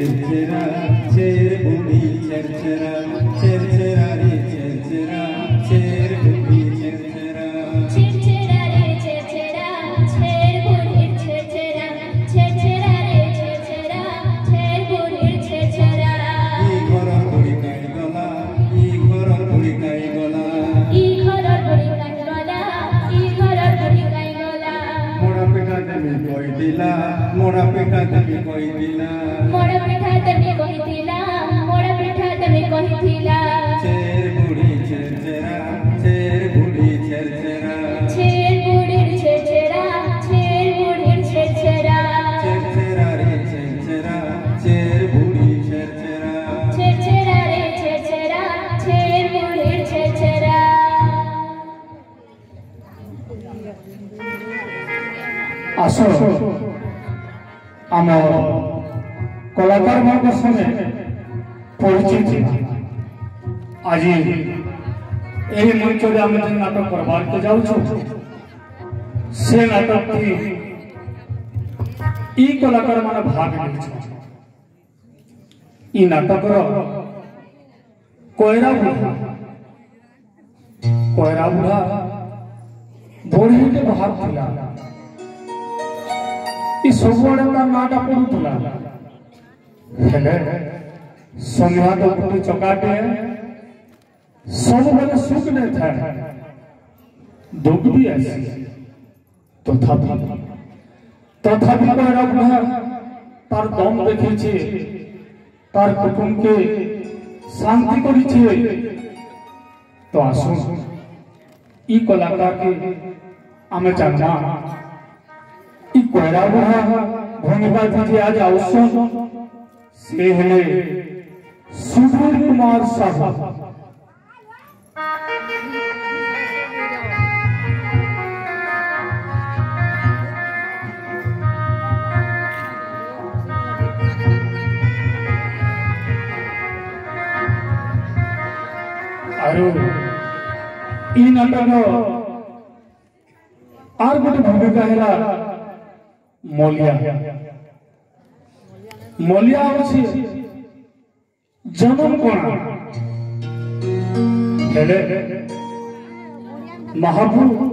चेरचेरा chair बुढ़ी चेरचेरा चेरचेरा रे चेरचेरा chair बुढ़ी चेरचेरा चेरचेरा रे चेरचेरा चेर बुढ़ी चेरचेरा चेरचेरा रे चेरचेरा चेर बुढ़ी चेरचेरा ई घरर बुढ़ी काई गला ई घरर बुढ़ी काई गला ई घरर बुढ़ी काई गला ई घरर बुढ़ी काई गला मोड़ा पिठा तमी कोई दिला मोड़ा पिठा तमी कोई दिला मोड़ा पिठा तमी कोई दिला मोड़ा पिठा तमी कोई दिला चेर बुढ़ी चेरचेरा चेर बुढ़ी चेरचेरा चेर बुढ़ी चेरचेरा चेर बुढ़ी चेरचेरा चेरचेरा रे चेरचेरा चेर बुढ़ी चेरचेरा चेरचेरा रे चेरचेरा चेर बुढ़ी चेरचेरा आसो आम कलाकार मान संगे परिचित आज यही मंच में आम जो नाटक करवार के जाऊँ से नाटक की कलाकार मान भाग ले नाटक कोयरा बुढ़ा बढ़ी के बाहर थिला सबुआड़े नाटा पड़ूला संध्या तो गोटे चकाटे सब बेले सुख नहीं था दुख भी ऐसी तथापि कोयरा बुढ़ा तार दम देखी तार कुटुंब के शांति करी तो आसो ई कलाकार के आमे जाना ई कोयरा बुढ़ा भूमिका दीजिए आज अवसर से हेले सुधीर कुमार साहू ई नाटक आर गोटे भूमिका है मलिया मलिया अच्छी जन्म कोण महाप्रभु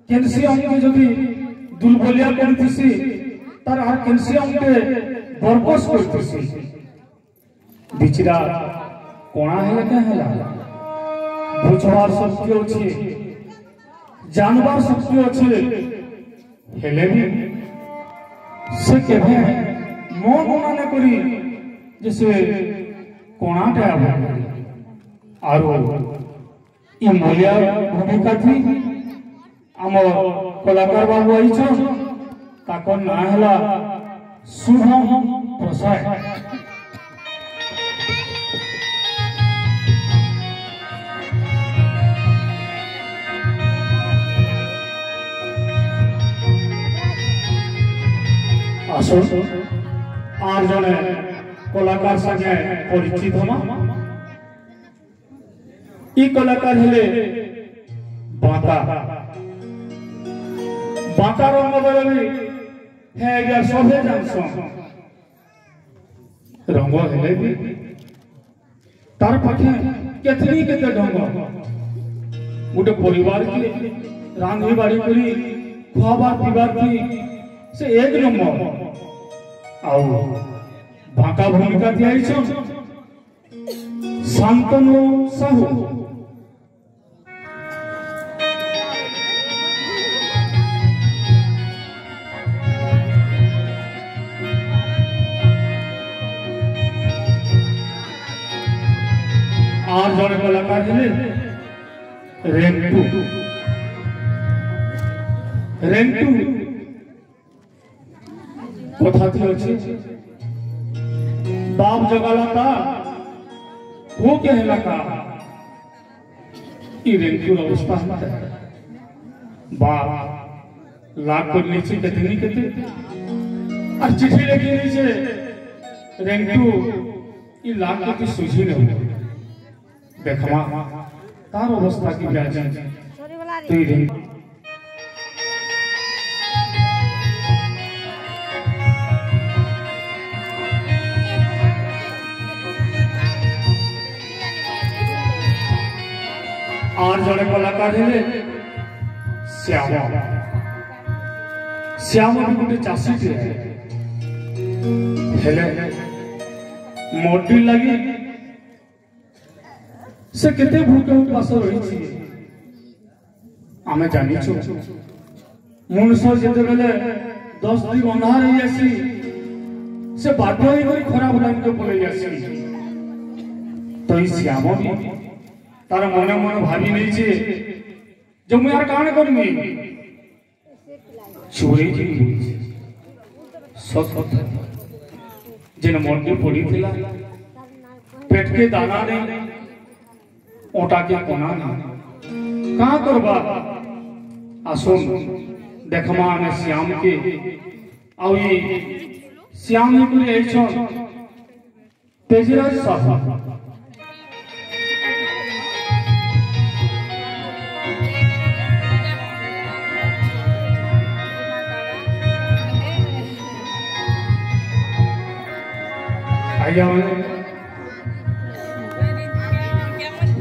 कैल्शियम के जदि दुर्बलिया करथिसी तार हर कैल्शियम के बरकस करथिसी बिचरा कोणा है क्या है बुझवार शक्ति अच्छे जानवार शक्ति अच्छे हेले भी से केभे मन मना करी जैसे कोणाटे आरो ई मलिया भूमिका थी आम कलाकार बाबू आई ताकर ना हला शुभम प्रसाद आसो आर जने कलाकार संगे परिचित हम ई कलाकार हेले बांका बांका रंग बेले भी है या सभे जानसो रंग हेले भी तार पाखे केतनी केते ढंग गोटे परिवार की रांधी बाड़ी करी खुआबार पीबार की से एक नंबर आओ बांका भूमिका दिया शांतनु साहू आर जन कलाकार रेंटू रेंटू कथा थी अच्छी बाप जगाला था वो कहला का ई रेंटू अवस्था है बाप लाख को नीचे कितनी कितनी और चिट्ठी लगी नीचे रेंटू ई लाख की सूझी नहीं देखमा तार अवस्था की ब्याज तो ई रेंटू आर जड़े कलाकार हेले श्याम श्याम भी गोटे चाषी थे हेले मोटी लगी से केते भूखे उपास रही आमे जानी मनुष्य जिते बेले 10 दिन अंधार ही आसी से बाध्य होई खराब लाइन के पलि आसी तो ई श्याम भी तार मने मने भाभी नहीं छे जो मैं यार कान करमी चोरी की सत जिन मोटी पड़ी थिला पेट के दाना नहीं ओटा के कोना नहीं कहां करबा आसुन देखमा में श्याम के आउ ई श्याम ही पूरी ऐछन तेजराज साहब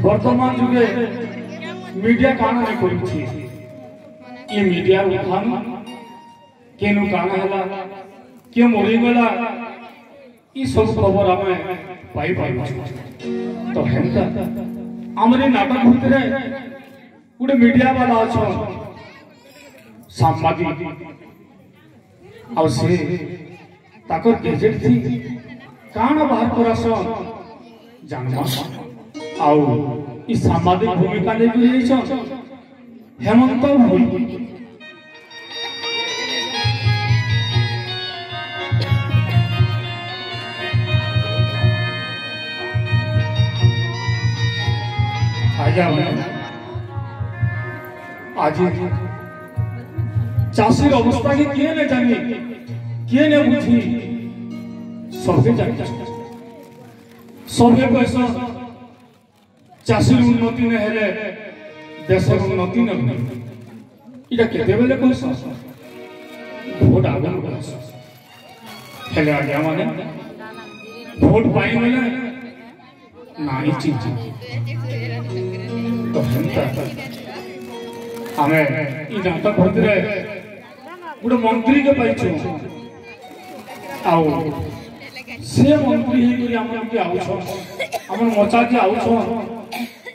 वर्तमान जुगे मीडिया काना नहीं करुछि ये मीडिया उठान केनु काना हला के मोरी गला ई सब खबर हमें पाई तो हेंता हमरे नाटक भितरे गुडे मीडिया वाला अछो सांबादिक आ से ताकर गेजेट थी कान बाहर करासन जानमा आउ ई सामाजिक भूमिका ले गई छ हेमंत भूल आज चाषीर अवस्था के किए न जानी किए न बुझी सबे जानी सबे पैसा चाषीर उन्नति न हेले देशर उन्नति न इटा केते बेले पैसा भोट आगन पैसा हेले आज्ञा माने भोट पाई बेले नानी चीज तो हेंता हमें ई नाटक भरतरे गुड मंत्री के पाइछु आउ से मंत्री ही करी हमन के आउ छ हमन मोचा के आउ छ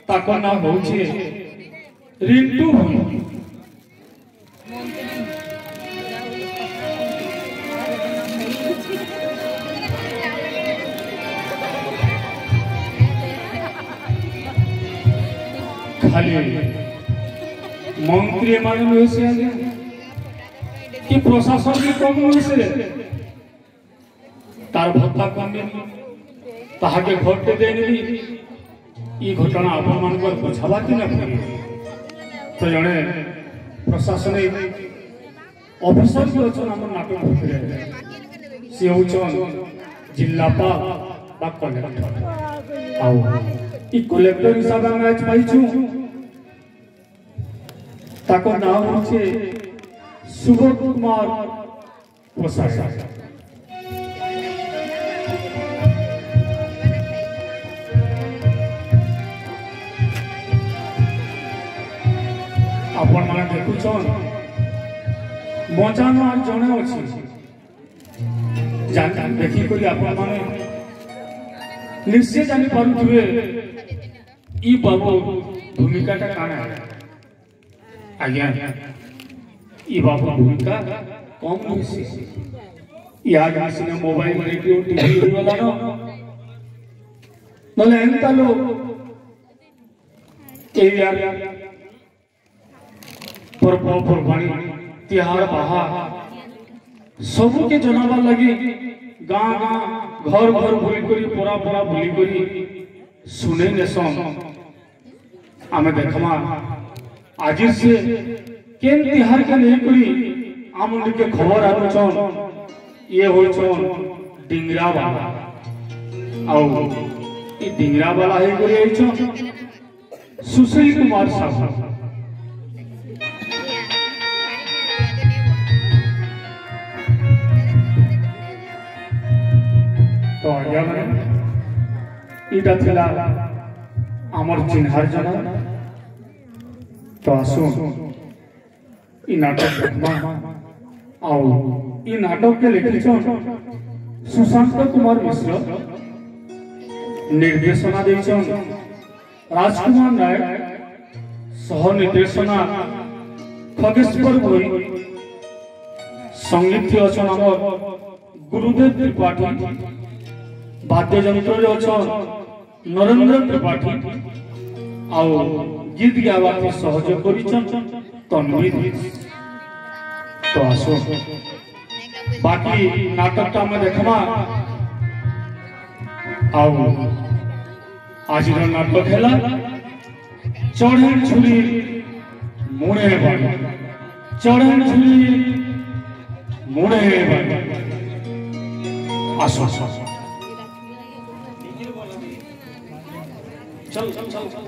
ताको नाम होछि रिंटू भई खाली मंत्री माने होइसे कि प्रशासन भी कम होइसे तार भत्ता कम ताहा के घटे देनी ई घटना अपन मान पर बुझावा कि न तो जने प्रशासनिक ऑफिसर जो अछन हमर नाटक भितरे से होचन जिल्लापाल बा कलेक्टर आउ ई कलेक्टर हिसाब में आज पाइछु ताको नाम होचे सुबोध कुमार पोसाई अपन माने देखुछन मचानो आज जने अछि जान देखि करी अपन माने निश्चय जानि पारुथिबे ई बाबू भूमिकाटा काना आज्ञा ई बाबू भूमिका कम होइसी याद आसिने मोबाइल रेडियो टीवी वाला न नले एंता लो ए यार पर्वपर्वाणी तिहार बाहार सबू के जनावा लगी गाँ गाँ घर घर बुली करी पोरा पोरा बुली करी सुने नेसन आमे देखमा आज से केन तिहार के नहीं करी आमन के खबर आछन ये होछन डिंगरा वाला आउ ई डिंगरा वाला है करी आछन सुशील कुमार साहब तो आज्ञा इटा थिला आमर चिन्हार जना तो आसो इ नाटक देखमा आओ इ नाटक के लिखी सुशांत कुमार मिश्र निर्देशना देछन राजकुमार नायक सह निर्देशना खगेश्वर भोई संगीत अछन हमर गुरुदेव त्रिपाठी वाद्य यंत्र अछन नरेंद्र त्रिपाठी आओ गीत गावा के सहयोग करिछन तन्वीर। तो आसो बाकी नाटकटा में देखमा आओ आज नाटक है चढ़े छुरी मुड़े बाड़ी चढ़े छुरी मुड़े बाड़ी आसो चल चल चल चल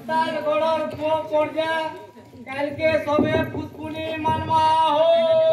ताल गोड़र पो पड़ जा कल के सबे फुसफुनी मनवा हो।